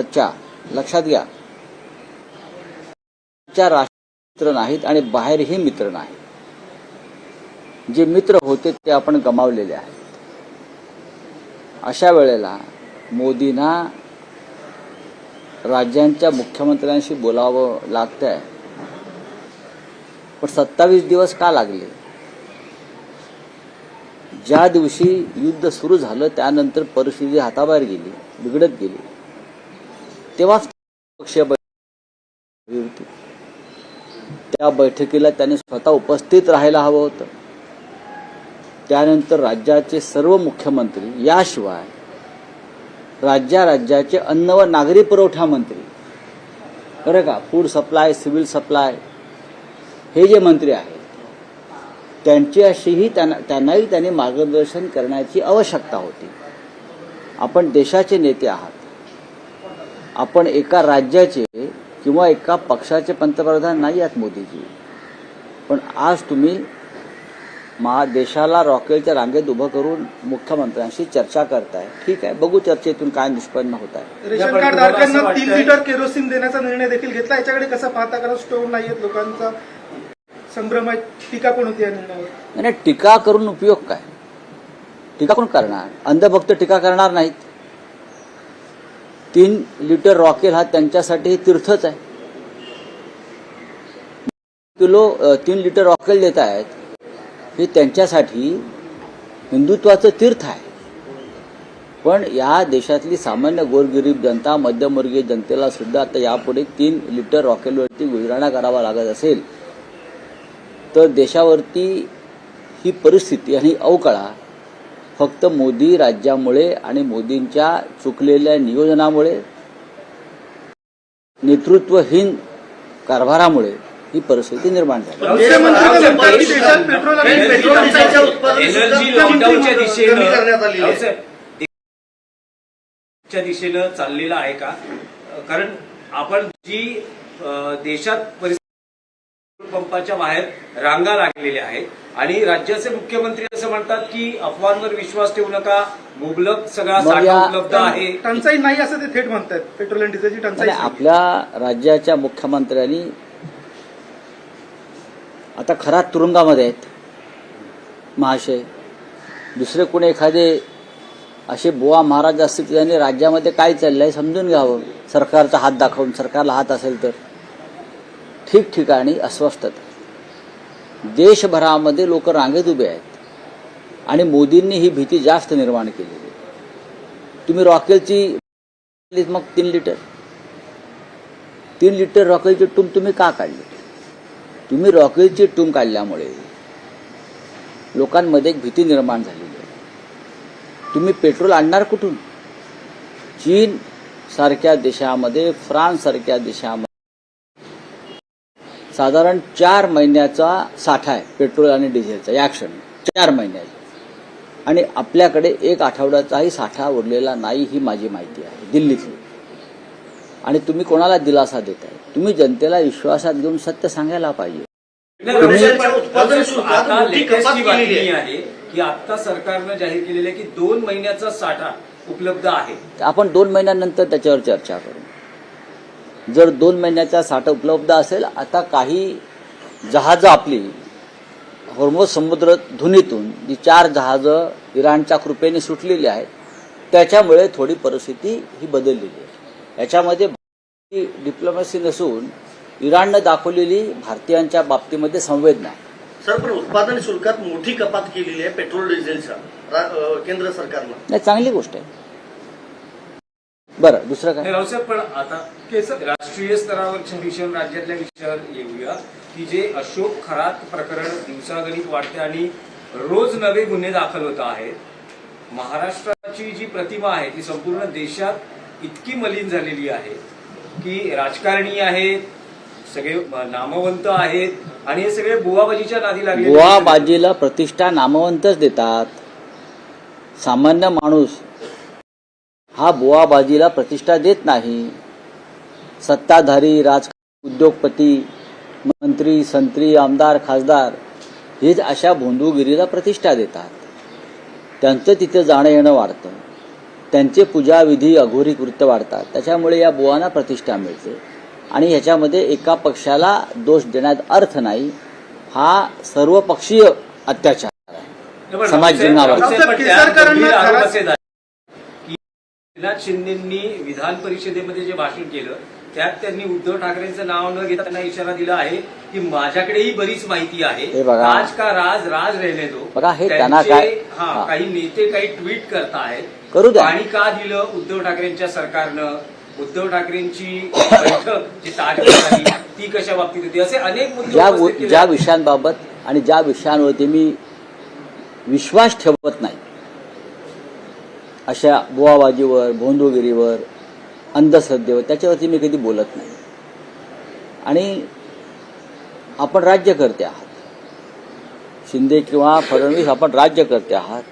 चर्चा लक्षात घ्या, राष्ट्र नाहीत आणि बाहेरही मित्र नाहीत. जे मित्र होते ते आपण गमावलेले आहेत. अशा वेळेला मोदींना राज्यांच्या मुख्यमंत्र्यांशी बोलावं लागतंय. पण 27 दिवस का लागले? ज्या दिवशी युद्ध सुरू झालं त्यानंतर परिस्थिती हाताबाहेर गेली, बिघडत गेली, तेव्हाच पक्षीय बैठक होती. त्या बैठकीला त्यांनी स्वतः उपस्थित राहायला हवं होतं. त्यानंतर राज्याचे सर्व मुख्यमंत्री, याशिवाय राज्याचे अन्न व नागरी पुरवठा मंत्री, बरं का, फूड सप्लाय, सिव्हिल सप्लाय, हे जे मंत्री आहेत त्यांच्याशीही त्यांनाही त्यांनी मार्गदर्शन करण्याची आवश्यकता होती. आपण देशाचे नेते आहात. आपण एका राज्याचे किंवा एका पक्षाचे पंतप्रधान नाही आहात मोदीजी. पण आज तुम्ही देशाला रॉकेलच्या रांगेत उभं करून मुख्यमंत्र्यांशी चर्चा करताय. ठीक आहे, बघू चर्चेतून काय निष्पन्न होत आहे. रेशन कार्ड धारकांना 3 लिटर केरोसिन देण्याचा निर्णय देखील घेतला. याच्याकडे कसं पाहता? कारण स्टोव्ह नाहीयेत, लोकांचा संभ्रम आहे. टीका पण होती या निर्णयावर. नाही, टीका करून उपयोग काय? टीका कोण करणार? अंधभक्त टीका करणार नाहीत. 3 लिटर रॉकेल हा त्यांच्यासाठी तीर्थच आहे. 3 लिटर रॉकेल देत आहेत हे त्यांच्यासाठी हिंदुत्वाचं तीर्थ आहे. पण या देशातली सामान्य गोरगरीब जनता, मध्यमवर्गीय जनतेला सुद्धा आता यापुढे 3 लिटर रॉकेलवरती गुजराणा करावा लागत असेल तर देशावरती ही परिस्थिती आणि अवकळा फक्त मोदी राज्यामुळे आणि मोदींच्या चुकलेल्या नियोजनामुळे, नेतृत्वहीन कारभारामुळे ही परिस्थिती निर्माण झाली. दिशेनं चाललेला आहे का? कारण आपण जी देशात पेट्रोल पंपाच्या बाहेर रांगा लागलेल्या आहेत आणि राज्याचे मुख्यमंत्री असं म्हणतात की अफवांवर विश्वास ठेवू नका, मुबलक सगळा साठा उपलब्ध आहे, टंचाई नाही असं ते थेट म्हणतात. पेट्रोल आणि डिझेलची टंचाई. आपल्या राज्याच्या मुख्यमंत्र्यांनी आता खरा तुरुंगामध्ये आहेत महाशय. दुसरे कोणी एखादे असे बुवा महाराज असतील त्यांनी राज्यामध्ये काय चाललंय समजून घ्यावं. सरकारचा हात दाखवून, सरकारला हात असेल तर. ठिकठिकाणी अस्वस्थता, देशभरामध्ये लोक रांगेत उभे आहेत आणि मोदींनी ही भीती जास्त निर्माण केलेली. तुम्ही रॉकेलची मग 3 लिटर रॉकेलची टूम तुम्ही का काढली? तुम्ही रॉकेलची टूम काढल्यामुळे लोकांमध्ये एक भीती निर्माण झालेली आहे. तुम्ही पेट्रोल आणणार कुठून? चीन सारख्या देशामध्ये, फ्रान्स सारख्या देशामध्ये साधारण 4 महिन्याचा साठा आहे पेट्रोल आणि डिझेलचा या क्षणी, 4 महिन्याचा. आणि आपल्याकडे 1 आठवड्याचाही साठा उरलेला नाही, ही माझी माहिती आहे दिल्लीतली. आणि तुम्ही कोणाला दिलासा देताय? तुम्ही जनतेला विश्वासात घेऊन सत्य सांगायला पाहिजे. आता लेटेस्टची बातमी आहे की आता सरकारनं जाहीर केलेलं आहे की 2 महिन्याचा साठा उपलब्ध आहे. आपण 2 महिन्यानंतर त्याच्यावर चर्चा करू. जर 2 महिन्याचा साठा उपलब्ध असेल, आता काही जहाजं आपली होर्मुझ समुद्र धुनीतून जी 4 जहाजं इराणच्या कृपेने सुटलेली आहेत त्याच्यामुळे थोडी परिस्थिती ही बदललेली आहे. याच्यामध्ये डिप्लोमॅसी नसून इराणनं दाखवलेली भारतीयांच्या बाबतीमध्ये संवेदना आहे. सर, पण उत्पादन शुल्कात मोठी कपात केलेली आहे पेट्रोल डिझेलच्या केंद्र सरकारनं. नाही, चांगली गोष्ट आहे. बरं, दुसरं काय? रावसाहेब, पण आता राष्ट्रीय स्तरावरच्या विषयावर, राज्यातल्या विषयावर येऊया की जे अशोक खरात प्रकरण दिवसागणिक वाढते आणि रोज नवे गुन्हे दाखल होत आहेत. महाराष्ट्राची जी प्रतिमा आहे ती संपूर्ण देशात इतकी मलिन झालेली आहे की राजकारणी आहेत, सगळे नामवंत आहेत आणि हे सगळे बुवाबाजीच्या नादी लागले. बुवाबाजीला प्रतिष्ठा नामवंतच देतात. सामान्य माणूस हा बुवाबाजीला प्रतिष्ठा देत नाही. सत्ताधारी, राजकारणी, उद्योगपती, मंत्री, संत्री, आमदार, खासदार हेच अशा भोंदूगिरीला प्रतिष्ठा देतात. त्यांचं तिथे जाणं येणं वाढतं. त्यांचे पूजाविधी अघोरी कृत्य वाढतात. त्याच्यामुळे या बुवांना प्रतिष्ठा मिळते आणि ह्याच्यामध्ये एका पक्षाला दोष देण्यात अर्थ नाही. हा सर्वपक्षीय अत्याचार आहे समाज जीवनावर. एकनाथ शिंदेंनी विधान परिषदेमध्ये जे भाषण केलं त्यात त्यांनी उद्धव ठाकरेंचं नाव न घेता त्यांना इशारा दिला आहे की माझ्याकडेही बरीच माहिती आहे. हे बघा. राज का राज राज रहने दो. बघा, हे त्यांना त्यांचे, काय हा, काही नेते काही ट्विट करतायत. करू द्या. पाणी का दिलं उद्धव ठाकरेंच्या सरकारनं, उद्धव ठाकरेंची बैठक जी ताजमहल झाली ती कशा बाबतीत होती, असे अनेक मुद्दे उपस्थित केले. ज्या विषयांबाबत आणि ज्या विषयांवरती मी विश्वास ठेवत नाही अशा बुवाबाजीवर, भोंदूगिरीवर, अंधश्रद्धेवर, त्याच्यावरती मी कधी बोलत नाही. आणि आपण राज्यकर्ते आहात, शिंदे किंवा फडणवीस, आपण राज्यकर्ते आहात.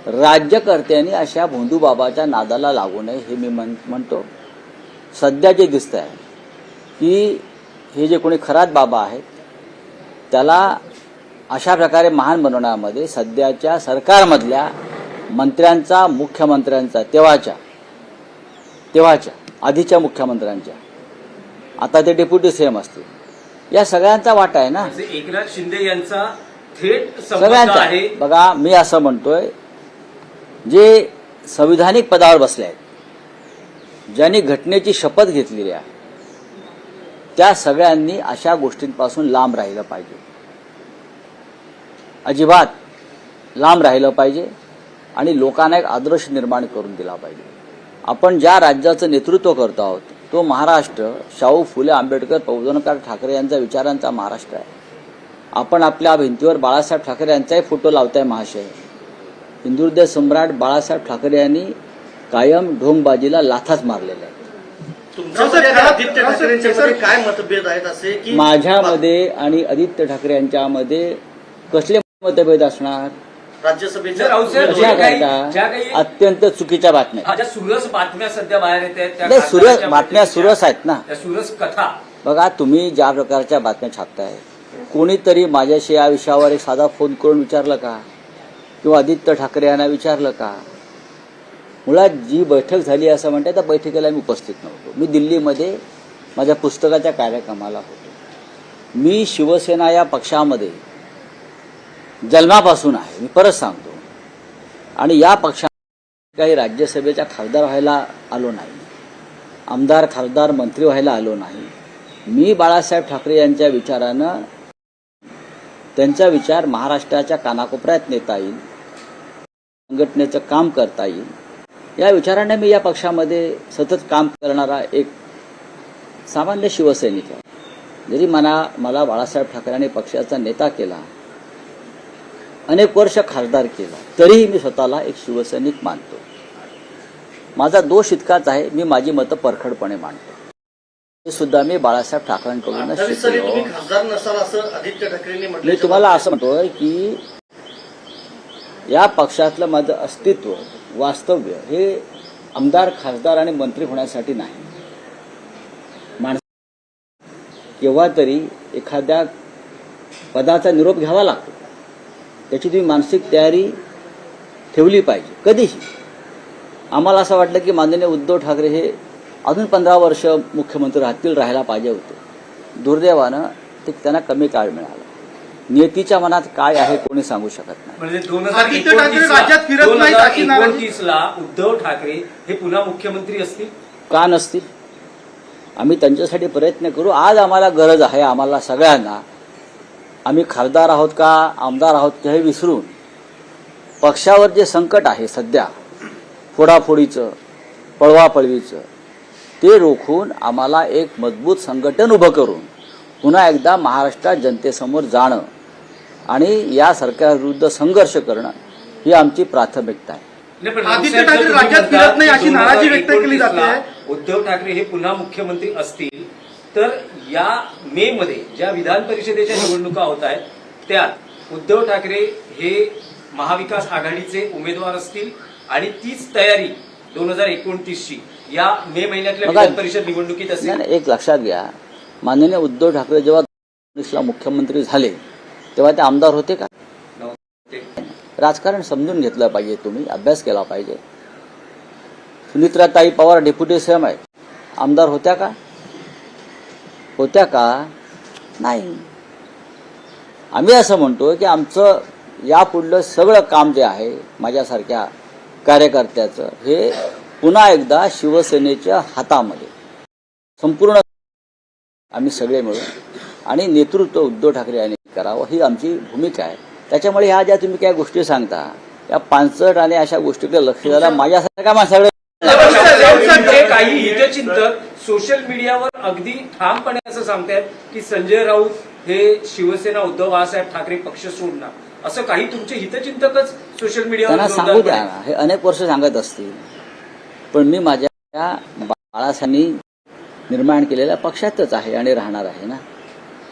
राज्यकर्त्यांनी अशा भोंदूबाबाच्या नादाला लागू नये हे मी म्हणतो. सध्या जे दिसतं आहे की हे जे कोणी खरात बाबा आहेत त्याला अशा प्रकारे महान बनवण्यामध्ये सध्याच्या सरकारमधल्या मंत्र्यांचा, मुख्यमंत्र्यांचा, तेव्हाच्या आधीच्या मुख्यमंत्र्यांच्या, आता ते डेप्युटी सीएम असतील, या सगळ्यांचा वाटा आहे ना. म्हणजे एकनाथ शिंदे यांचा थेट संबंध सगळ्यांचा आहे. बघा, मी असं म्हणतोय, जे संविधानिक पदावर बसले आहेत, ज्यांनी घटनेची शपथ घेतलेली आहे, त्या सगळ्यांनी अशा गोष्टींपासून लांब राहिलं पाहिजे, अजिबात लांब राहिलं पाहिजे आणि लोकांना एक आदर्श निर्माण करून दिला पाहिजे. आपण ज्या राज्याचं नेतृत्व करतो आहोत तो महाराष्ट्र शाहू फुले आंबेडकर पवनकर ठाकरे यांचा विचारांचा महाराष्ट्र आहे. आपण आपल्या भिंतीवर बाळासाहेब ठाकरे यांचाही फोटो लावताय महाशय. हिंदुहृदय सम्राट बाळासाहेब ठाकरे यांनी कायम ढोंगबाजीला लाथाच मारलेल्या आहेत. तुमच्यामध्ये आणि आदित्य ठाकरेंच्यामध्ये काय मतभेद आहेत असे की माझ्यामध्ये आणि आदित्य ठाकरे यांच्यामध्ये कसले मतभेद असणार? राज्यसभेच्या राऊतसाहेब, अशा ज्या करता काही- अत्यंत चुकीच्या बातम्या हा, ज्या सुरस बातम्या सध्या बाहेर येत आहेत त्या नाही, सुरस खासदाराच्या बातम्या मते- सुरस आहेत ना. त्या सुरस कथा. बघा, तुम्ही ज्या प्रकारच्या बातम्या छापताय, कोणीतरी माझ्याशी या विषयावर एक साधा फोन करून विचारलं का, किंवा आदित्य ठाकरे यांना विचारलं का? मुळात जी बैठक झाली असं म्हणतात, त्या बैठकीला मी उपस्थित नव्हतो. मी दिल्लीमध्ये माझ्या पुस्तकाच्या कार्यक्रमाला होतो. मी शिवसेना या पक्षामध्ये जन्मापासून आहे, मी परत सांगतो. आणि या पक्षात काही राज्यसभेचा खासदार व्हायला आलो नाही, आमदार, खासदार, मंत्री व्हायला आलो नाही. मी बाळासाहेब ठाकरे यांच्या विचारानं, त्यांचा विचार महाराष्ट्राच्या कानाकोपऱ्यात नेता येईल, संघटनेचं काम करता येईल, या विचाराने मी या पक्षामध्ये सतत काम करणारा एक सामान्य शिवसैनिक आहे. जरी मला बाळासाहेब ठाकरेंनी पक्षाचा नेता केला, अनेक वर्ष खासदार केला, तरीही मी स्वतःला एक शिवसैनिक मानतो. माझा दोष इतकाच आहे, मी माझी मतं परखडपणे मांडतो. हे सुद्धा मी बाळासाहेब ठाकरेंकडून 28 साली तुम्ही शिकलो. खासदार नसाल असं आदित्य ठाकरेंनी मी म्हटलं. तुम्हाला असं म्हणतोय की या पक्षातलं माझं अस्तित्व, वास्तव्य हे आमदार, खासदार आणि मंत्री होण्यासाठी नाही. केव्हा तरी एखाद्या पदाचा निरोप घ्यावा लागतो, त्याची तुम्ही मानसिक तयारी ठेवली पाहिजे. कधीही आम्हाला असं वाटलं की माननीय उद्धव ठाकरे हे अजून 15 वर्ष मुख्यमंत्री राहायला पाहिजे होते. दुर्दैवानं ते त्यांना कमी काळ मिळाला. नियतीच्या मनात काय आहे कोणी सांगू शकत नाही. म्हणजे आदित्य ठाकरे राज्यात फिरत नाहीत अशी नाराजी. 2029ला उद्धव ठाकरे हे पुन्हा मुख्यमंत्री असतील. का नसतील? आम्ही त्यांच्यासाठी प्रयत्न करू. आज आम्हाला गरज आहे, आम्हाला सगळ्यांना, आम्ही खासदार आहोत का आमदार आहोत का हे विसरून पक्षावर जे संकट आहे सध्या, फोडाफोडीचं, पळवापळवीचं, ते रोखून आम्हाला एक मजबूत संघटन उभं करून पुन्हा एकदा महाराष्ट्रात जनतेसमोर जाणं आणि या सरकारविरुद्ध संघर्ष करणं ही आमची प्राथमिकता आहे. आदित्य ठाकरे राज्यात फिरत नाही अशी नाराजी व्यक्त केली जाते. उद्धव ठाकरे हे पुन्हा मुख्यमंत्री असतील तर या मे मध्ये ज्या विधान परिषदेच्या निवडणुका होत आहेत त्यात उद्धव ठाकरे हे महाविकास आघाडीचे उमेदवार असतील आणि तीच तयारी 2029ची या मे महिन्यातल्या बघा, विधान परिषद निवडणुकीत असेल. नाही, एक लक्षात घ्या, माननीय उद्धव ठाकरे जेव्हा 2019ला मुख्यमंत्री झाले तेव्हा ते आमदार होते का? नव्हते. राजकारण समजून घेतलं पाहिजे, तुम्ही अभ्यास केला पाहिजे. सुनित्राताई पवार डेप्युटी सीएम आहेत, आमदार होत्या का? होत्या का? नाही. आम्ही असं म्हणतो की आमचं यापुढलं सगळं काम जे आहे माझ्यासारख्या कार्यकर्त्याचं, हे पुन्हा एकदा शिवसेनेच्या हातामध्ये संपूर्ण आम्ही सगळे मिळून आणि नेतृत्व उद्धव ठाकरे यांनी करावं, ही आमची भूमिका आहे. त्याच्यामुळे ह्या ज्या तुम्ही काय गोष्टी सांगता, या पानसट आणि अशा गोष्टीकडे लक्ष द्यायला माझ्यासारख्या माणसाकडे तुमचे काही हितचिंतक सोशल मीडियावर अगदी ठामपणे असं सांगतायत की संजय राऊत हे शिवसेना उद्धव बाळासाहेब ठाकरे पक्ष सोडणार, असं काही तुमचे हितचिंतकच सोशल मीडियावर त्यांना सांगू द्या ना, हे अनेक वर्ष सांगत असतील. पण मी माझ्या बाळासाहेबांनी निर्माण केलेल्या पक्षातच आहे आणि राहणार आहे ना.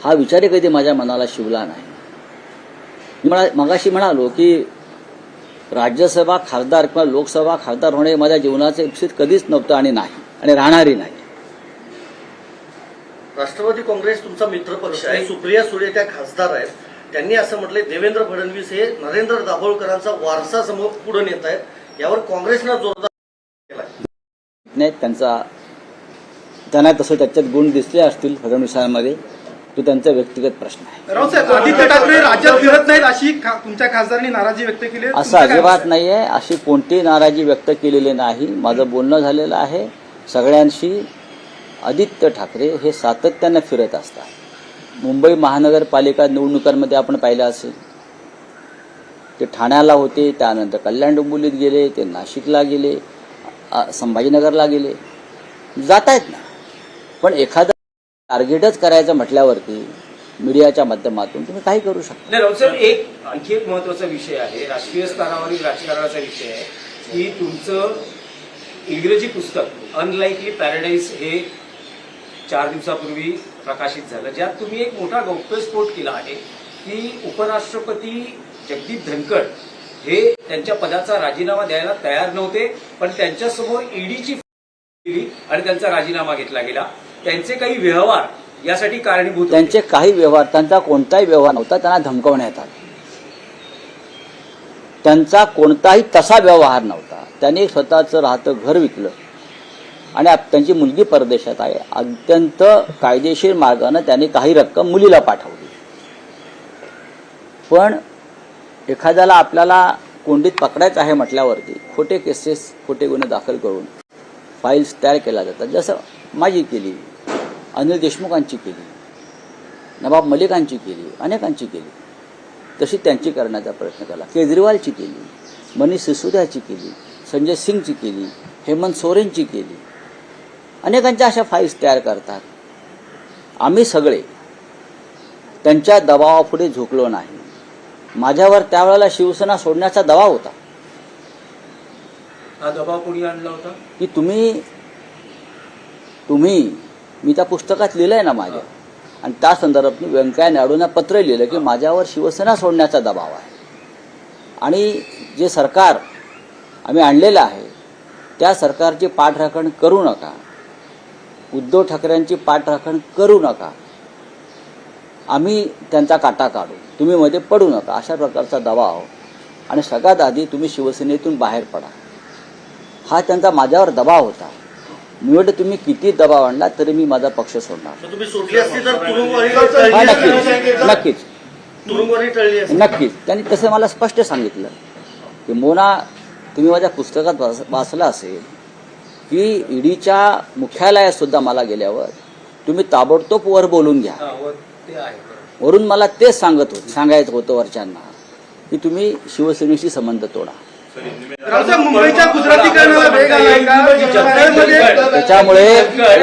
हा विचारही कधी माझ्या मनाला शिवला नाही. मी मगाशी म्हणालो की राज्यसभा खासदार किंवा लोकसभा खासदार होणे माझ्या जीवनाचं इप्सित कधीच नव्हतं आणि नाही आणि राहणारही नाही. राष्ट्रवादी काँग्रेस तुमचा मित्र पक्ष आहे, सुप्रिया सुळे त्या खासदार आहेत. त्यांनी असं म्हटलंय देवेंद्र फडणवीस हे नरेंद्र दाभोळकरांचा वारसा समोर पुढे नेत आहेत, यावर काँग्रेसनं जोरदार केलाय. नाही, त्यांना तसं त्याच्यात गुण दिसले असतील फडणवीसांमध्ये, तो त्यांचा व्यक्तिगत प्रश्न आहे. राऊतसाहेब, आदित्य ठाकरे राज्यात फिरत नाहीत अशी तुमच्या खासदारांनी नाराजी व्यक्त केली आहे. असं अजिबात नाही आहे. अशी कोणतीही नाराजी व्यक्त केलेली नाही. माझं बोलणं झालेलं आहे सगळ्यांशी. आदित्य ठाकरे हे सातत्यानं फिरत असतात. मुंबई महानगरपालिका निवडणुकांमध्ये आपण पाहिलं असेल, ते ठाण्याला होते, त्यानंतर कल्याण डोंबिवलीत गेले, ते नाशिकला गेले, संभाजीनगरला गेले, जात आहेत ना. पण एखादं टार्गेटच करायचं म्हटल्यावरती मीडियाच्या माध्यमातून तुम्ही काही करू शकता. नाही राऊतसाहेब, आणखी एक महत्वाचा विषय आहे, राष्ट्रीय स्तरावरील राजकारणाचा विषय आहे की तुमचं इंग्रजी पुस्तक अनलाइकली पॅराडाईज हे 4 दिवसापूर्वी प्रकाशित झालं, ज्यात तुम्ही एक मोठा गौप्यस्फोट केला आहे की उपराष्ट्रपती जगदीप धनखड हे त्यांच्या पदाचा राजीनामा द्यायला तयार नव्हते, पण त्यांच्यासमोर ईडीची दिली आणि त्यांचा राजीनामा घेतला गेला. त्यांचे काही व्यवहार यासाठी कारणीभूत होते. त्यांचे काही व्यवहार, त्यांचा कोणताही व्यवहार नव्हता, त्यांना धमकावण्यात आला. त्यांचा कोणताही तसा व्यवहार नव्हता. त्यांनी स्वतःचं राहतं घर विकलं आणि त्यांची मुलगी परदेशात आहे. अत्यंत कायदेशीर मार्गानं त्यांनी काही रक्कम मुलीला पाठवली. पण एखाद्याला आपल्याला कोंडीत पकडायचं आहे म्हटल्यावरती खोटे केसेस, खोटे गुन्हे दाखल करून फाईल्स तयार केल्या जातात. जसं माझी केली, अनिल देशमुखांची केली, नवाब मलिकांची केली, अनेकांची केली, तशी त्यांची करण्याचा प्रयत्न केला. केजरीवालची केली, मनीष सिसोदियाची केली, संजय सिंगची केली, हेमंत सोरेनची केली. अनेकांच्या अशा फाईल्स तयार करतात. आम्ही सगळे त्यांच्या दबावापुढे झुकलो नाही. माझ्यावर त्यावेळेला शिवसेना सोडण्याचा दबाव होता. हा दबाव कोणी आणला होता की तुम्ही मी त्या पुस्तकात लिहिलंय ना माझ्या, आणि त्या संदर्भात मी व्यंकय्या नायडूंना पत्र लिहिलं की माझ्यावर शिवसेना सोडण्याचा दबाव आहे आणि जे सरकार आम्ही आणलेलं आहे त्या सरकारची पाठराखण करू नका, उद्धव ठाकरेंची पाठराखण करू नका, आम्ही त्यांचा काटा काढू, तुम्ही मध्ये पडू नका, अशा प्रकारचा दबाव. आणि सगळ्यात आधी तुम्ही शिवसेनेतून बाहेर पडा, हा त्यांचा माझ्यावर दबाव होता. मी म्हटलं तुम्ही किती दबाव आणला तरी मी माझा पक्ष सोडणार. तुम्ही सोडली असती तर तुरुंगवारी हा, नक्कीच तुरुंगवारी टळली असती. नक्कीच. त्यांनी तसं मला स्पष्ट सांगितलं की मोना, तुम्ही माझ्या पुस्तकात वाचलं असेल की ईडीच्या मुख्यालयात सुद्धा मला गेल्यावर तुम्ही ताबडतोब वर बोलून घ्या. ते आहे. वरून मला तेच सांगायचं होतं वरच्यांना की तुम्ही शिवसेनेशी संबंध तोडा. राऊतसाहेब, मुंबईच्या गुजरातीकरणाला वेग आलाय का? त्याच्यामुळे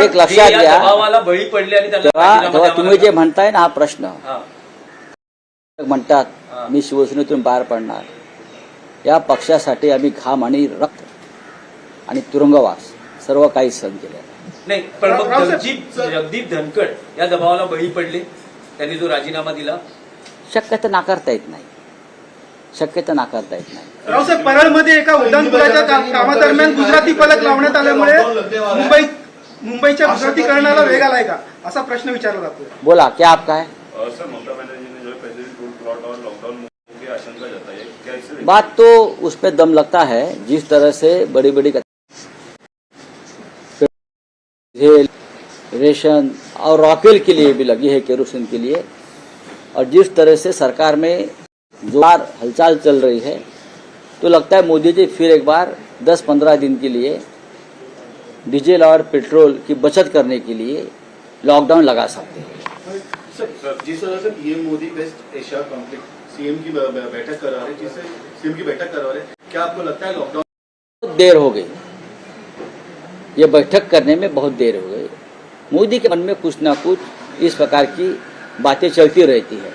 एक लक्षात घ्या, दबावाला बळी पडले आणि त्याला तेव्हा राजीनामा तुम्ही जे द्यावा म्हणताय ना हा प्रश्न, लागला. म्हणतात मी शिवसेनेतून बाहेर पडणार, या पक्षासाठी आम्ही घाम आणि रक्त आणि तुरुंगवास सर्व काही सहन केलं. नाही, पण मग जगदीप धनखड या दबावाला बळी पडले, त्यांनी जो राजीनामा दिला. शक्यता नाकारता येत नाही. राऊतसाहेब, परळमध्ये एका उड्डाणपुलाच्या कामादरम्यान गुजराती फलक लावण्यात आल्यामुळे मुंबईच्या गुजरातीकरणाला वेग आलाय का, असा प्रश्न विचारला जातोय. बोला, क्या आपका है? सर, ममता बनर्जी ने जो पहले टूल प्लॉट और लॉकडाउन की आशंका जताई है, क्या इससे बात तो उसमें दम लगता है जिस तरह से बड़ी बड़ी तेल, रेशन और रॉकेल के लिए भी लगी है, केरोसिन के लिए। और जिस तरह से सरकार में जोर हलचल चल रही है, तो लगता है मोदी जी फिर एक बार 10-15 दिन के लिए डीजल और पेट्रोल की बचत करने के लिए लॉकडाउन लगा सकते हैं। सर, जिस तरह से PM Modi West Asia conflict CM की बैठक करा रहे, जिससे सीएम की बैठक करवा रहे, क्या आपको लगता है लॉकडाउन बहुत देर हो गई, ये बैठक करने में बहुत देर हो गई। मोदी के मन में कुछ ना कुछ इस प्रकार की बातें चलती रहती है।